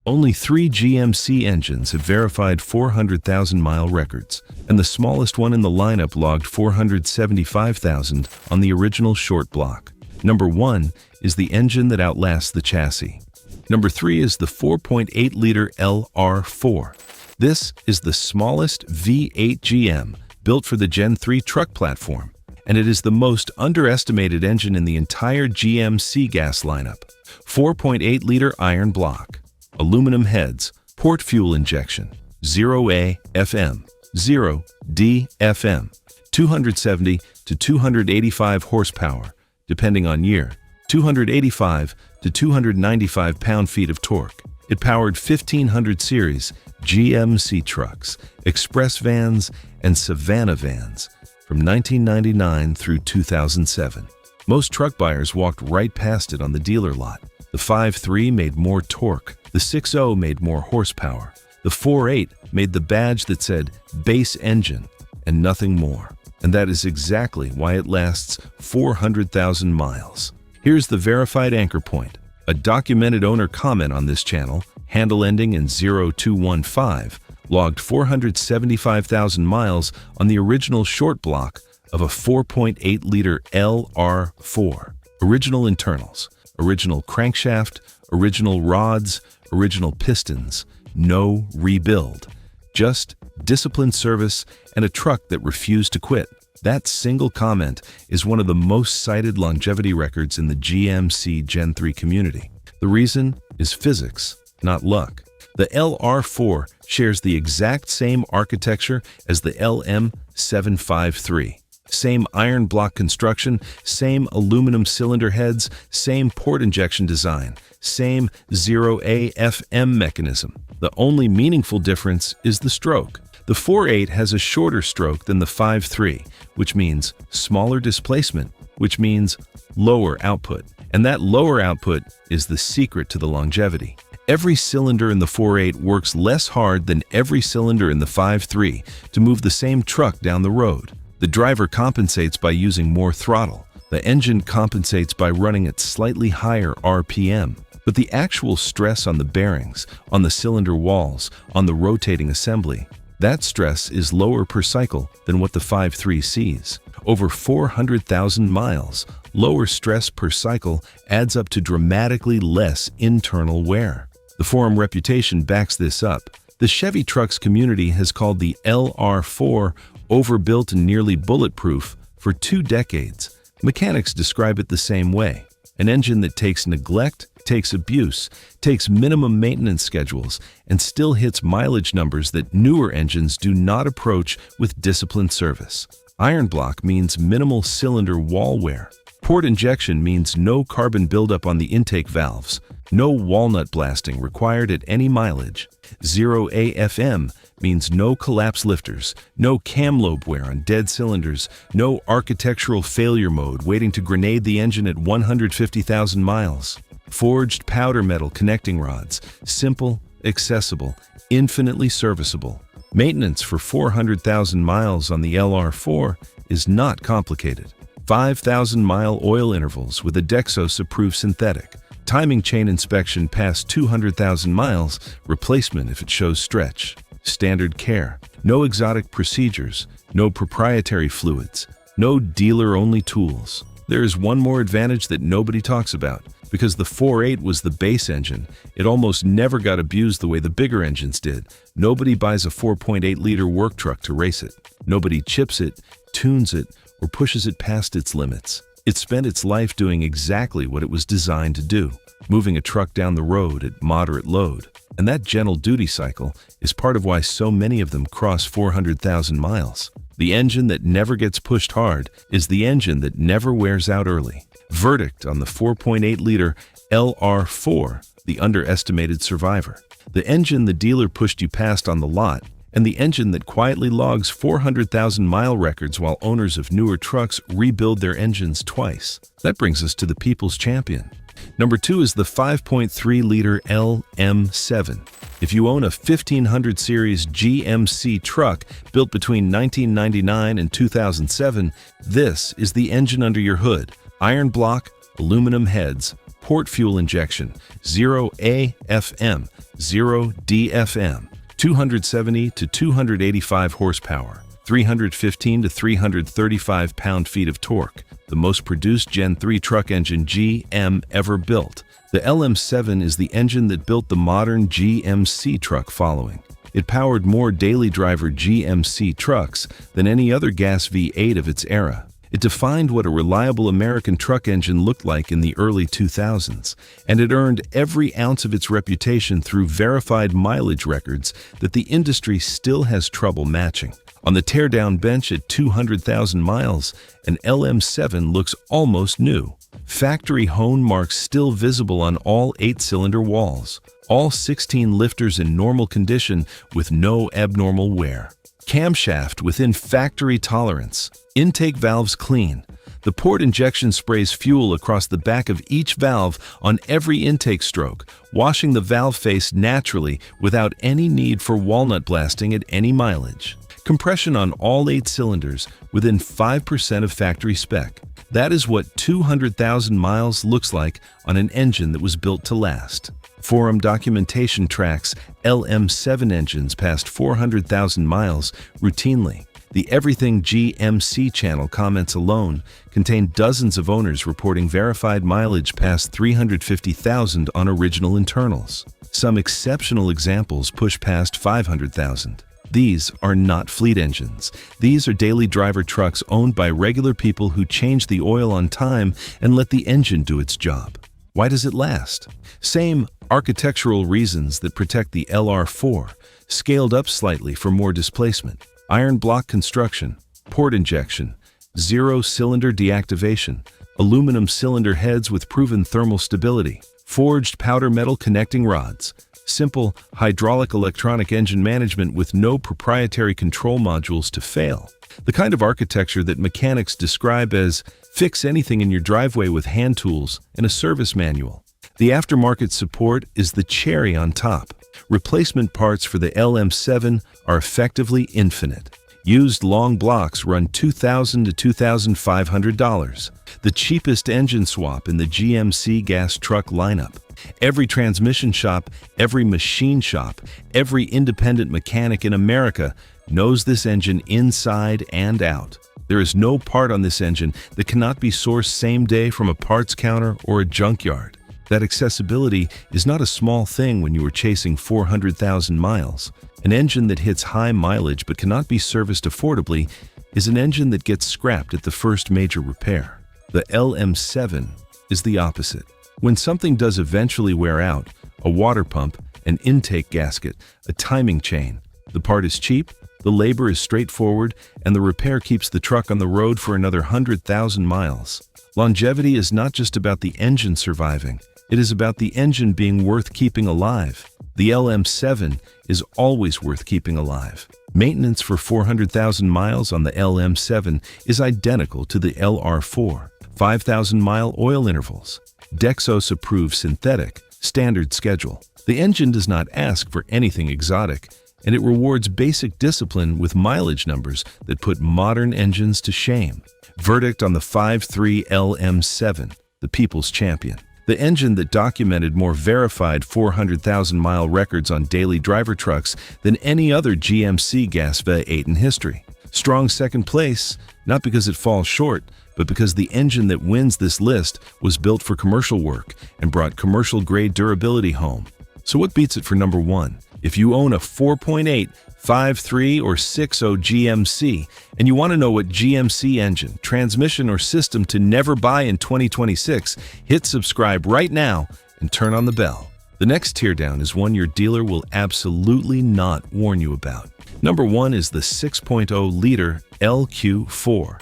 Only 3 GMC engines have verified 400,000-mile records, and the smallest one in the lineup logged 475,000 on the original short block. Number 1 is the engine that outlasts the chassis. Number 3 is the 4.8-liter LR4. This is the smallest V8 GM built for the Gen 3 truck platform, and it is the most underestimated engine in the entire GMC gas lineup. 4.8-liter iron block, aluminum heads, port fuel injection, 0A FM, 0D FM, 270 to 285 horsepower, depending on year, 285 to 295 pound-feet of torque. It powered 1500 series GMC trucks, express vans, and Savannah vans from 1999 through 2007. Most truck buyers walked right past it on the dealer lot. The 5.3 made more torque, the 6.0 made more horsepower, the 4.8 made the badge that said base engine and nothing more. And that is exactly why it lasts 400,000 miles. Here's the verified anchor point. A documented owner comment on this channel, handle ending in 0215, logged 475,000 miles on the original short block of a 4.8-liter LR4. Original internals, original crankshaft, original rods, original pistons, no rebuild. Just disciplined service and a truck that refused to quit. That single comment is one of the most cited longevity records in the GMC Gen 3 community. The reason is physics, not luck. The LR4 shares the exact same architecture as the LM753. Same iron block construction, same aluminum cylinder heads, same port injection design, same 0A FM mechanism. The only meaningful difference is the stroke. The 4.8 has a shorter stroke than the 5.3, which means smaller displacement, which means lower output. And that lower output is the secret to the longevity. Every cylinder in the 4.8 works less hard than every cylinder in the 5.3 to move the same truck down the road. The driver compensates by using more throttle. The engine compensates by running at slightly higher RPM. But the actual stress on the bearings, on the cylinder walls, on the rotating assembly, that stress is lower per cycle than what the 5.3 sees. Over 400,000 miles, lower stress per cycle adds up to dramatically less internal wear. The forum reputation backs this up. The Chevy trucks community has called the LR4 overbuilt and nearly bulletproof for 2 decades. Mechanics describe it the same way. An engine that takes neglect, takes abuse, takes minimum maintenance schedules, and still hits mileage numbers that newer engines do not approach with disciplined service. Iron block means minimal cylinder wall wear. Port injection means no carbon buildup on the intake valves, no walnut blasting required at any mileage. 0A FM means no collapse lifters, no cam lobe wear on dead cylinders, no architectural failure mode waiting to grenade the engine at 150,000 miles. Forged powder metal connecting rods, simple, accessible, infinitely serviceable. Maintenance for 400,000 miles on the LR4 is not complicated. 5,000-mile oil intervals with a Dexos-approved synthetic. Timing chain inspection past 200,000 miles, replacement if it shows stretch. Standard care. No exotic procedures, no proprietary fluids, no dealer-only tools. There is one more advantage that nobody talks about. Because the 4.8 was the base engine, it almost never got abused the way the bigger engines did. Nobody buys a 4.8-liter work truck to race it. Nobody chips it, tunes it, or pushes it past its limits. It spent its life doing exactly what it was designed to do, moving a truck down the road at moderate load. And that gentle duty cycle is part of why so many of them cross 400,000 miles. The engine that never gets pushed hard is the engine that never wears out early. Verdict on the 4.8-liter LR4, the underestimated survivor. The engine the dealer pushed you past on the lot, and the engine that quietly logs 400,000-mile records while owners of newer trucks rebuild their engines twice. That brings us to the people's champion. Number 2 is the 5.3-liter LM7. If you own a 1500 series GMC truck built between 1999 and 2007, this is the engine under your hood. Iron block, aluminum heads, Port fuel injection, 0 AFM, 0 DFM, 270 to 285 horsepower, 315 to 335 pound-feet of torque, the most produced Gen 3 truck engine GM ever built. The LM7 is the engine that built the modern GMC truck following. It powered more daily driver GMC trucks than any other gas V8 of its era. It defined what a reliable American truck engine looked like in the early 2000s, and it earned every ounce of its reputation through verified mileage records that the industry still has trouble matching. On the teardown bench at 200,000 miles, an LM7 looks almost new. Factory hone marks still visible on all 8-cylinder walls. All 16 lifters in normal condition with no abnormal wear. Camshaft within factory tolerance. Intake valves clean. The port injection sprays fuel across the back of each valve on every intake stroke, washing the valve face naturally without any need for walnut blasting at any mileage. Compression on all 8 cylinders within 5% of factory spec. That is what 200,000 miles looks like on an engine that was built to last. Forum documentation tracks LM7 engines past 400,000 miles routinely. The Everything GMC channel comments alone contain dozens of owners reporting verified mileage past 350,000 on original internals. Some exceptional examples push past 500,000. These are not fleet engines. These are daily driver trucks owned by regular people who change the oil on time and let the engine do its job. Why does it last? Same architectural reasons that protect the LR4, scaled up slightly for more displacement. Iron block construction, port injection, 0-cylinder deactivation, aluminum cylinder heads with proven thermal stability, forged powder metal connecting rods, simple hydraulic electronic engine management with no proprietary control modules to fail. The kind of architecture that mechanics describe as fix anything in your driveway with hand tools and a service manual. The aftermarket support is the cherry on top. Replacement parts for the LM7 are effectively infinite. Used long blocks run $2,000 to $2,500. The cheapest engine swap in the GMC gas truck lineup. Every transmission shop, every machine shop, every independent mechanic in America knows this engine inside and out. There is no part on this engine that cannot be sourced same day from a parts counter or a junkyard. That accessibility is not a small thing when you are chasing 400,000 miles. An engine that hits high mileage but cannot be serviced affordably is an engine that gets scrapped at the first major repair. The LM7 is the opposite. When something does eventually wear out, a water pump, an intake gasket, a timing chain, the part is cheap, the labor is straightforward, and the repair keeps the truck on the road for another 100,000 miles. Longevity is not just about the engine surviving. It is about the engine being worth keeping alive. The LM7 is always worth keeping alive. Maintenance for 400,000 miles on the LM7 is identical to the LR4. 5,000-mile oil intervals. Dexos-approved synthetic, standard schedule. The engine does not ask for anything exotic, and it rewards basic discipline with mileage numbers that put modern engines to shame. Verdict on the 5.3 LM7, the people's champion. The engine that documented more verified 400,000-mile records on daily driver trucks than any other GMC gas V8 in history. Strong second place, not because it falls short, but because the engine that wins this list was built for commercial work and brought commercial-grade durability home. So what beats it for number one? If you own a 4.8, 5.3, or 6.0 GMC, and you want to know what GMC engine, transmission, or system to never buy in 2026, hit subscribe right now and turn on the bell. The next teardown is one your dealer will absolutely not warn you about. Number one is the 6.0-liter LQ4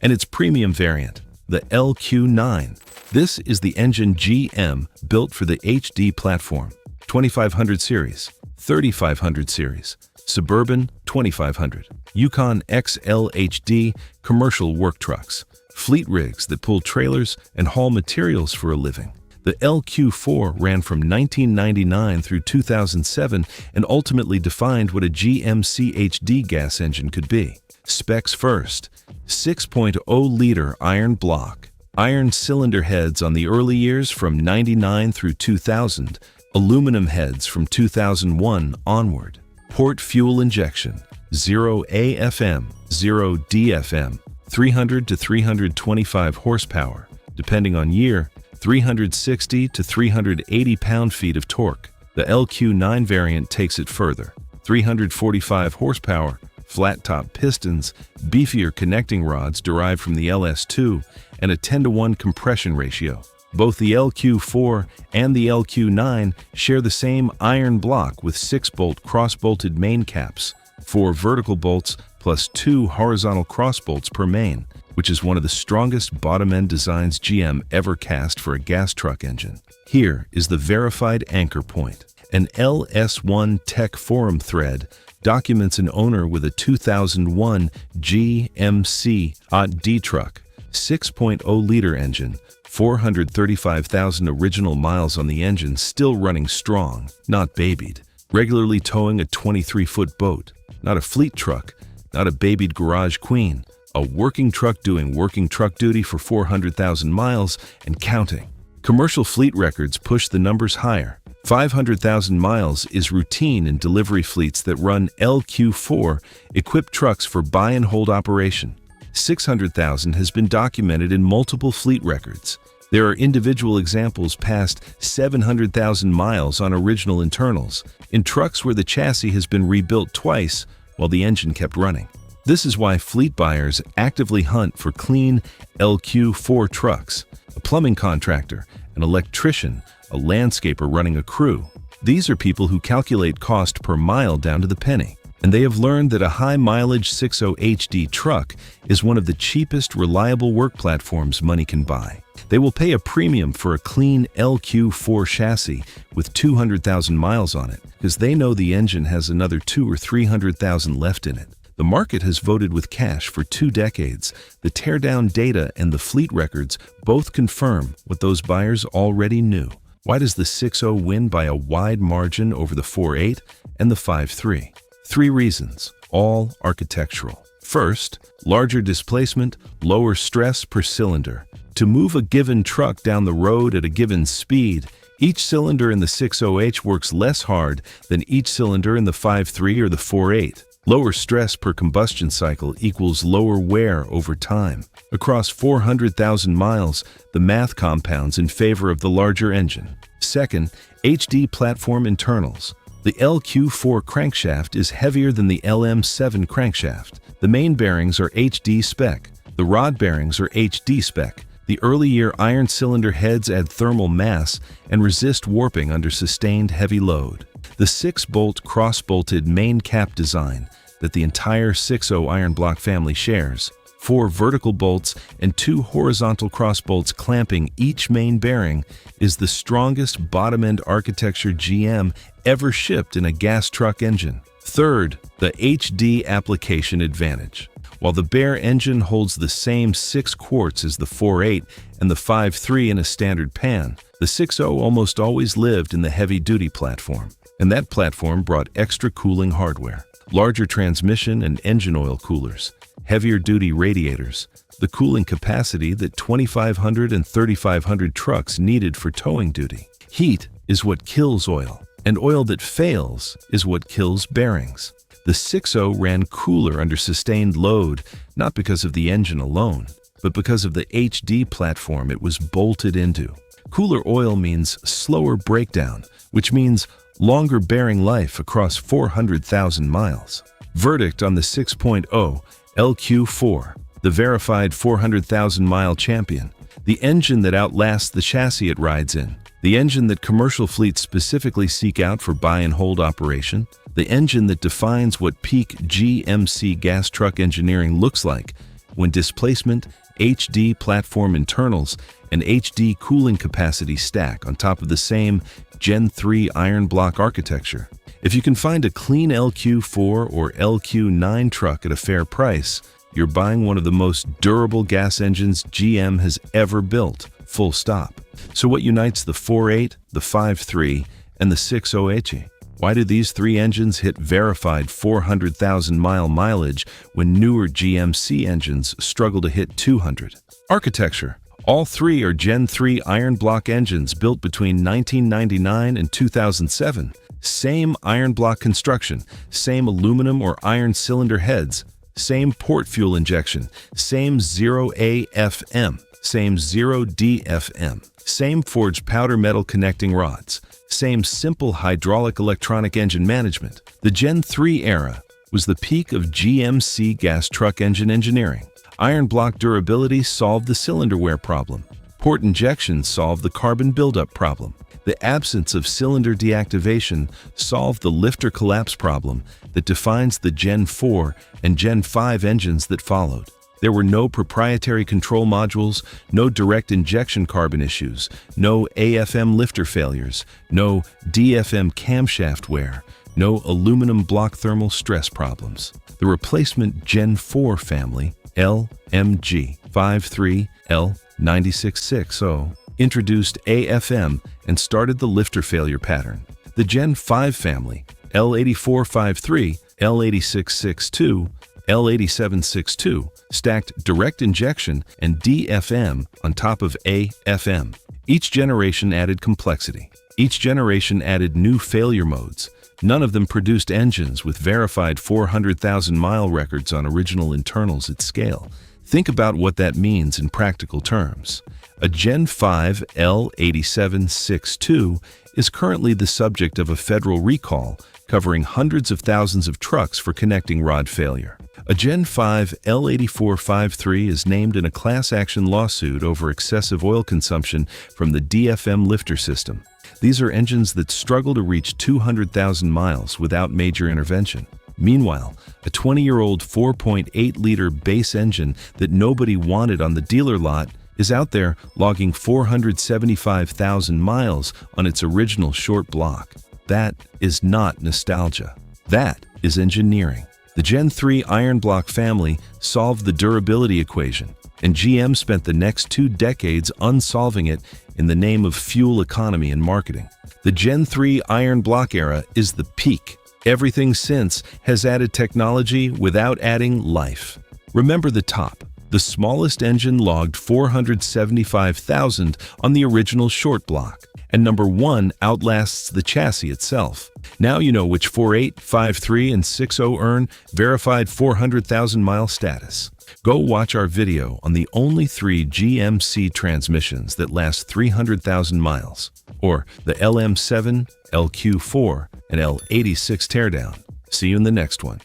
and its premium variant, the LQ9. This is the engine GM built for the HD platform, 2500 series, 3500 series, Suburban 2500, Yukon XL HD commercial work trucks, fleet rigs that pull trailers and haul materials for a living. The LQ4 ran from 1999 through 2007 and ultimately defined what a GMC HD gas engine could be. Specs first. 6.0-liter iron block, Iron cylinder heads on the early years from 99 through 2000, aluminum heads from 2001 onward. Port fuel injection, 0 AFM, 0 DFM, 300 to 325 horsepower, depending on year, 360 to 380 pound-feet of torque. The LQ9 variant takes it further, 345 horsepower, flat-top pistons, beefier connecting rods derived from the LS2, and a 10-to-1 compression ratio. Both the LQ4 and the LQ9 share the same iron block with 6-bolt cross-bolted main caps, 4 vertical bolts plus 2 horizontal cross bolts per main, which is one of the strongest bottom-end designs GM ever cast for a gas truck engine. Here is the verified anchor point. An LS1 Tech Forum thread documents an owner with a 2001 GMC D truck, 6.0-liter engine, 435,000 original miles on the engine, still running strong, not babied, regularly towing a 23-foot boat, not a fleet truck, not a babied garage queen, a working truck doing working truck duty for 400,000 miles and counting. Commercial fleet records push the numbers higher. 500,000 miles is routine in delivery fleets that run LQ4 equipped trucks for buy and hold operation. 600,000 has been documented in multiple fleet records. There are individual examples past 700,000 miles on original internals, in trucks where the chassis has been rebuilt twice while the engine kept running. This is why fleet buyers actively hunt for clean LQ4 trucks, a plumbing contractor, an electrician, a landscaper running a crew. These are people who calculate cost per mile down to the penny, and they have learned that a high-mileage 6.0 HD truck is one of the cheapest, reliable work platforms money can buy. They will pay a premium for a clean LQ4 chassis with 200,000 miles on it because they know the engine has another 200,000 or 300,000 left in it. The market has voted with cash for 2 decades. The teardown data and the fleet records both confirm what those buyers already knew. Why does the 6.0 win by a wide margin over the 4.8 and the 5.3? 3 reasons, all architectural. First, larger displacement, lower stress per cylinder. To move a given truck down the road at a given speed, each cylinder in the 6.0H works less hard than each cylinder in the 5.3 or the 4.8. Lower stress per combustion cycle equals lower wear over time. Across 400,000 miles, the math compounds in favor of the larger engine. Second, HD platform internals. The LQ4 crankshaft is heavier than the LM7 crankshaft. The main bearings are HD spec. The rod bearings are HD spec. The early year iron cylinder heads add thermal mass and resist warping under sustained heavy load. The 6-bolt cross-bolted main cap design that the entire 6.0 iron block family shares, 4 vertical bolts and 2 horizontal cross bolts clamping each main bearing, is the strongest bottom-end architecture GM ever shipped in a gas truck engine. Third, the HD application advantage. While the bare engine holds the same 6 quarts as the 4.8 and the 5.3 in a standard pan, the 6.0 almost always lived in the heavy-duty platform, and that platform brought extra cooling hardware, larger transmission and engine oil coolers, heavier-duty radiators, the cooling capacity that 2,500 and 3,500 trucks needed for towing duty. Heat is what kills oil, and oil that fails is what kills bearings. The 6.0 ran cooler under sustained load, not because of the engine alone, but because of the HD platform it was bolted into. Cooler oil means slower breakdown, which means longer bearing life across 400,000 miles. Verdict on the 6.0 LQ4, the verified 400,000-mile champion, the engine that outlasts the chassis it rides in, the engine that commercial fleets specifically seek out for buy and hold operation, the engine that defines what peak GMC gas truck engineering looks like when displacement, HD platform internals, and HD cooling capacity stack on top of the same Gen 3 iron block architecture. If you can find a clean LQ4 or LQ9 truck at a fair price, you're buying one of the most durable gas engines GM has ever built, full stop. So what unites the 4.8, the 5.3, and the 6.0H? Why do these 3 engines hit verified 400,000-mile mileage when newer GMC engines struggle to hit 200? Architecture. All three are Gen 3 iron block engines built between 1999 and 2007. Same iron block construction, same aluminum or iron cylinder heads, same port fuel injection, same 0AFM, same 0DFM, same forged powder metal connecting rods, same simple hydraulic electronic engine management. The Gen 3 era was the peak of GMC gas truck engine engineering. Iron block durability solved the cylinder wear problem. Port injection solved the carbon buildup problem. The absence of cylinder deactivation solved the lifter collapse problem that defines the Gen 4 and Gen 5 engines that followed. There were no proprietary control modules, no direct injection carbon issues, no AFM lifter failures, no DFM camshaft wear, no aluminum block thermal stress problems. The replacement Gen 4 family, LMG 53L9660, introduced AFM and started the lifter failure pattern. The Gen 5 family, L8453, L8662, L8762, stacked direct injection and DFM on top of AFM. Each generation added complexity. Each generation added new failure modes. None of them produced engines with verified 400,000-mile records on original internals at scale. Think about what that means in practical terms. A Gen 5 L8762 is currently the subject of a federal recall covering hundreds of thousands of trucks for connecting rod failure. A Gen 5 L8453 is named in a class action lawsuit over excessive oil consumption from the DFM lifter system. These are engines that struggle to reach 200,000 miles without major intervention. Meanwhile, a 20-year-old 4.8-liter base engine that nobody wanted on the dealer lot is out there logging 475,000 miles on its original short block. That is not nostalgia. That is engineering. The Gen 3 iron block family solved the durability equation, and GM spent the next 2 decades unsolving it in the name of fuel economy and marketing. The Gen 3 iron block era is the peak. Everything since has added technology without adding life. Remember the top. The smallest engine logged 475,000 on the original short block, and number 1 outlasts the chassis itself. Now you know which 48, 53, and 60 earn verified 400,000-mile status. Go watch our video on the only 3 GMC transmissions that last 300,000 miles, or the LM7, LQ4, and L86 teardown. See you in the next one.